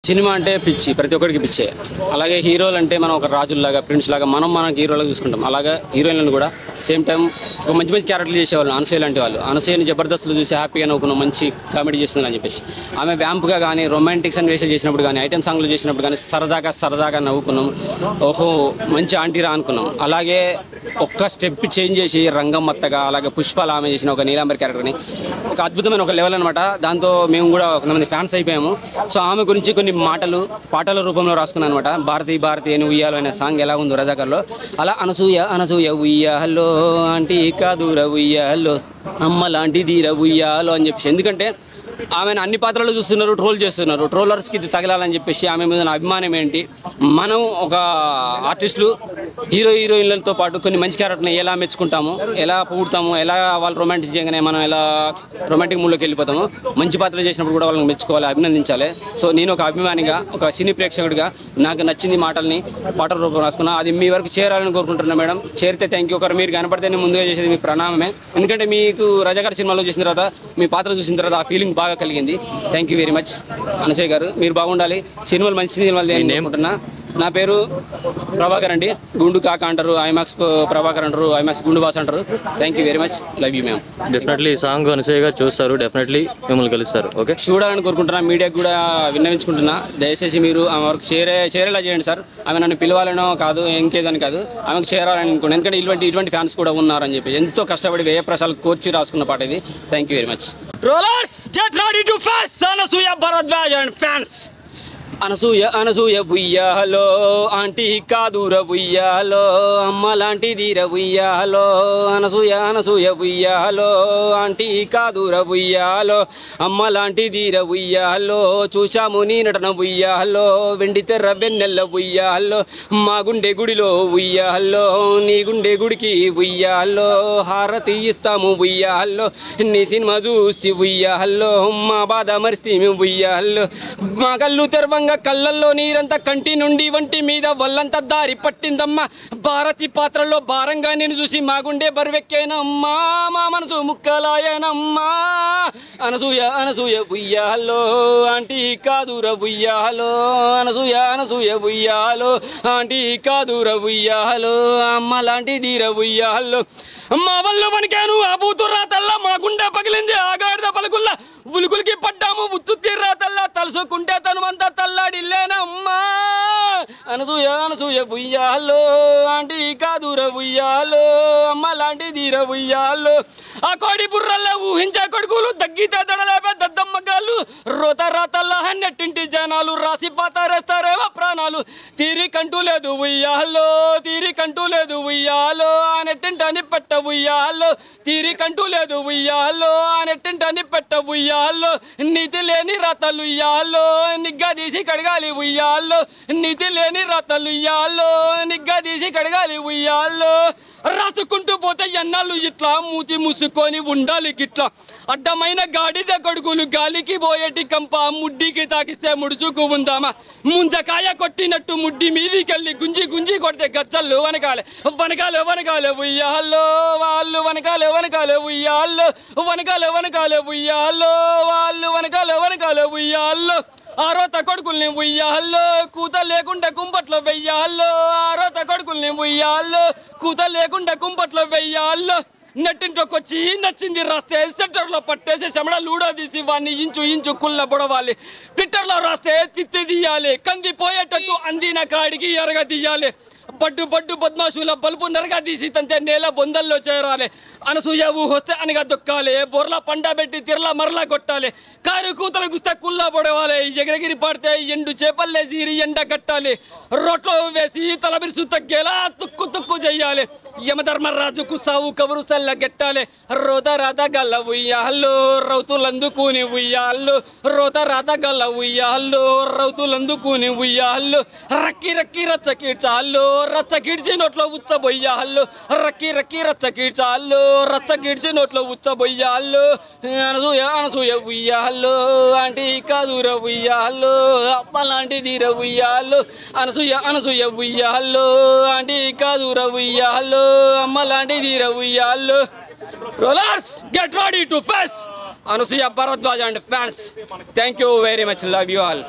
Cinema అంటే పిచ్చి, ప్రతి ఒక్కరికి పిచ్చే. అలాగే హీరోలు అంటే మనం ఒక రాజుల్లాగా, ప్రిన్స్ లాగా మనకి హీరోలాగా చూసుకుంటాం. అలాగే హీరోయిన్లను కూడా సేమ్ టైం ఒక మంచి మంచి క్యారెక్టర్లు చేసేవాళ్ళు. అనసూయ లాంటి వాళ్ళు, అనసూయని జబర్దస్త్లో చూసి హ్యాపీగా నవ్వుకున్నాం, మంచి కామెడీ చేస్తుందని చెప్పేసి. ఆమె వ్యాంప్గా కానీ, రొమాంటిక్స్ అని వేషాలు చేసినప్పుడు కానీ, ఐటమ్ సాంగ్లు చేసినప్పుడు కానీ సరదాగా నవ్వుకున్నాం. ఓహో మంచి ఆంటీరా అనుకున్నాం. అలాగే ఒక్క స్టెప్ చేంజ్ చేసి రంగమ్మత్తగా, అలాగే పుష్పాలు ఆమె చేసిన ఒక నీలాంబరి క్యారెక్టర్ని ఒక అద్భుతమైన ఒక లెవెల్ అనమాట. దాంతో మేము కూడా కొంతమంది ఫ్యాన్స్ అయిపోయాము. సో ఆమె గురించి కొన్ని మాటలు పాటల రూపంలో రాసుకున్నాను అనమాట. భారతి అని ఉయ్యాలో అనే సాంగ్ ఎలా ఉందో రజాకర్లో, అలా అనసూయ ఉయ్యాలో ఆంటీ కాదుర ఉయ్యాలో అమ్మ లాంటి ధీర ఉయ్యాలో అని చెప్పేసి. ఎందుకంటే ఆమెను అన్ని పాత్రలు చూస్తున్నారు, ట్రోల్ చేస్తున్నారు. ట్రోలర్స్కి ఇది తగలాలని చెప్పేసి ఆమె మీద అభిమానం ఏంటి. మనం ఒక ఆర్టిస్టులు హీరోయిన్లతో పాటు కొన్ని మంచి క్యారెక్టర్ని ఎలా మెచ్చుకుంటాము, ఎలా పొగుడతాము, ఎలా వాళ్ళు రొమాంటిక్ చేయగానే మనం ఎలా రొమాంటిక్ మూడ్లోకి వెళ్ళిపోతాము. మంచి పాత్రలు చేసినప్పుడు కూడా వాళ్ళని మెచ్చుకోవాలి, అభినందించాలి. సో నేను ఒక అభిమానిగా, ఒక సినీ ప్రేక్షకుడిగా నాకు నచ్చింది మాటల్ని పాటల రూపం రాసుకున్నా. అది మీ వరకు చేరాలని కోరుకుంటున్నాను మేడం. చేరితే థ్యాంక్ యూ. ఒకరు మీరు కనపడితే ముందుగా చేసేది మీ ప్రణామమే. ఎందుకంటే మీకు రజాకర్ సినిమాలో చూసిన తర్వాత, మీ పాత్ర చూసిన తర్వాత ఆ ఫీలింగ్ బాగా కలిగింది. Thank you very much Anasuya గారు. మీరు బాగుండాలి, సినిమాలు మంచి సినిమాలు అనుకుంటున్నా. నా పేరు ప్రభాకర్ అండి. గుండు కాక అంటారు, ఐమాక్స్ ప్రభాకర్ అంటారు, ఐమాక్స్ గుండు బాస్ అంటారు. Thank you very much. Love you ma'am. Definitely song Anasuya గారు చూస్తారు, డెఫినెట్లీ మిమ్మల్ని కలుస్తారు. ఓకే, చూడాలని కోరుకుంటున్నా. మీడియాకి కూడా విన్నవించుకుంటున్నా, దయచేసి మీరు ఆమె వరకు చేరేలా చేయండి సార్. ఆమె నన్ను పిలవాలనో కాదు, ఇంకేదని కాదు, ఆమెకు చేరాలని అనుకోండి. ఎందుకంటే ఇటువంటి ఫ్యాన్స్ కూడా ఉన్నారని చెప్పి ఎంతో కష్టపడి వ్యయప్రసాలు కోర్చి రాసుకున్న పాట ఇది. Thank you very much. Rollers get ready to face Anasuya Bharadwaj and fans. Anasuya ఉయ్యాలో ఆంటీ కాదుర ఉయ్యాలో అమ్మ లాంటి ధీర ఉయ్యాలో. అనసూయ ఉయ్యాలో ఆంటీ కాదుర ఉయ్యాలో అమ్మ లాంటి ధీర ఉయ్యాలో. చూశాము నీ నటన ఉయ్యాలో, వెండి తెర్ర వెన్నెల్ల ఉయ్యాలో. మా గుండె గుడిలో ఉయ్యాలో, నీ గుండె గుడికి ఉయ్యాలో. హారతి ఇస్తాము ఉయ్యాలో, నీ సినిమా చూసి ఉయ్యాలో. మా బాధ మరిస్తే ఉయ్యాలో. మా కళ్ళు తెరవంగా కళ్ళల్లో నీరంతా కంటి నుండి వంటి మీద వల్లంతా దారి పట్టిందమ్మా. భారతి పాత్రలో భారంగా నేను చూసి మా గుండె బరువెక్కేనమ్మా, మా మనసు ముక్కలాయనమ్మా. అనసూయ ఉయ్యాలో ఆంటీ కాదుర ఉయ్యాలో. అనసూయ ఉయ్యాలో ఆంటీ కాదుర ఉయ్యాలో అమ్మ లాంటి ధీర ఉయ్యాలో. మా వల్ల వనికాను ఆ బూతుర్రా తల్ల, మా గుండె పగిలింది ఆగాడిద పలుకుల్లా. ఉలుకులకి పడ్డాము ఉత్తు తీర్రా తల్ల, తలుసుకుంటే తనుమంతా తల్లాడిల్లేనమ్మా. అనసూయ ఉయ్యాలో ఆంటీ కాదుర ఉయ్యాలో అమ్మ లాంటి ధీర ఉయ్యాలో. ఆ కోడి బుర్రల్లో ఊహించే కొడుకులు, దగ్గితే దడలేపే దద్దమ్మగాళ్ళు. రోత రాతల్లా నెట్టింటి జనాలు, రాసి పాతారేస్తారేమో ప్రాణాలు. తీరికంటూ లేదు ఉయ్యాలో, తీరికంటూ లేదు ఉయ్యాలో. ఆ నెట్టింటని పెట్ట ఉయ్యాలో, తీరికంటూ లేదు ఉయ్యాలో. ఆ నెట్టింటని పెట్ట ఉయ్యాలో. నీతి లేని రాతలు ఉయ్యాలో, నిగ్గా తీసి కడగాలి ఉయ్యాలో. నీతి లేని రాతలు ఉయ్యాలో, నిగ్గా తీసి కడగాలి ఉయ్యాలో. రాసుకుంటూ పోతే ఎన్నాళ్ళు ఇట్లా మూతి మూసుకొని ఉండాలి గిట్లా. అడ్డమైన గాడిద కొడుకులు గాలికి పోయేటి కంప, ముడ్డికి తాకిస్తే ముడుచుకు ఉందామా. ముంజకాయ కొట్టినట్టు ముడ్డి మీదికెళ్ళి గుంజి కొడితే గచ్చళ్ళు వనకాలే ఉయ్యాలో. వాళ్ళు వనకాలే ఉయ్యాలో, వనకాలే ఉయ్యాలో. వాళ్ళు వనకాలే ఉయ్యాలో. ఆరోత కొడుకుల్ని ఉయ్యాల్లో, కూత లేకుండా కుంపట్లో వెయ్యాల్లో. ఆరోత కొడుకుల్ని ఉయ్యాల్లో, కూత లేకుండా కుంపట్లో వెయ్యాల్లో. నెట్టింట్లోకి వచ్చి నచ్చింది రాస్తే సెంటర్లో పట్టేసి చెమడ లూడో తీసి వాడిని ఇంచు కుళ్ళ బొడవాలి. ట్విట్టర్లో రాస్తే తిత్తి తీయాలి, కందిపోయేటట్టు అందిన కాడికి ఎరగ తీయాలి. బడ్డు బద్మాషుల బల్బు నరగా తీసి తంతే నేల బొందల్లో చేరాలి. అనసూయ ఊహొస్తే అనగా దొక్కాలి, బొర్ల పండబెట్టి తిరల మరలా కొట్టాలి. కారు కూతలు గుస్తే కుల్లా పొడవాలి, ఎగిరెగిరి పడితే ఎండు చేపల్లేసి ఎండ కట్టాలి. రోట్లో వేసి తలబిరుసు తగ్గేలా తుక్కు చెయ్యాలి. యమధర్మరాజుకు సావు కబురు సల్ల గెట్టాలి. రోత రాత గల్ల ఉయ్యాల్లో, రౌతులందుకుని ఉయ్యాల్లో. రోత రాత గల్ల ఉయ్యాల్లో, రౌతులందుకుని ఉయ్యాల్లో. రక్కి రచ్చ కీడ్చాల్లో, రచ్చ కిడ్చి నోట్లో ఉచ్చబొయ్యాళ్ళు. రక్కి రచ్చ కీడ్చాళ్ళు, రచ్చ కిడ్చి నోట్లో ఉచ్చబొయ్యాళ్ళు. అనసూయ ఉయ్యాళ్ళు ఆంటీ కాదుర ఉయ్యాళ్ళు అప్ప లాంటి ధీర ఉయ్యాళ్ళు. అనసూయ ఉయ్యాళ్ళు ఆంటీ కాదుర ఉయ్యాళ్ళు అమ్మ లాంటి ధీర ఉయ్యాళ్ళు. Rollers get ready to face Anasuya Bharadwaj and fans. Thank you very much. Love you all.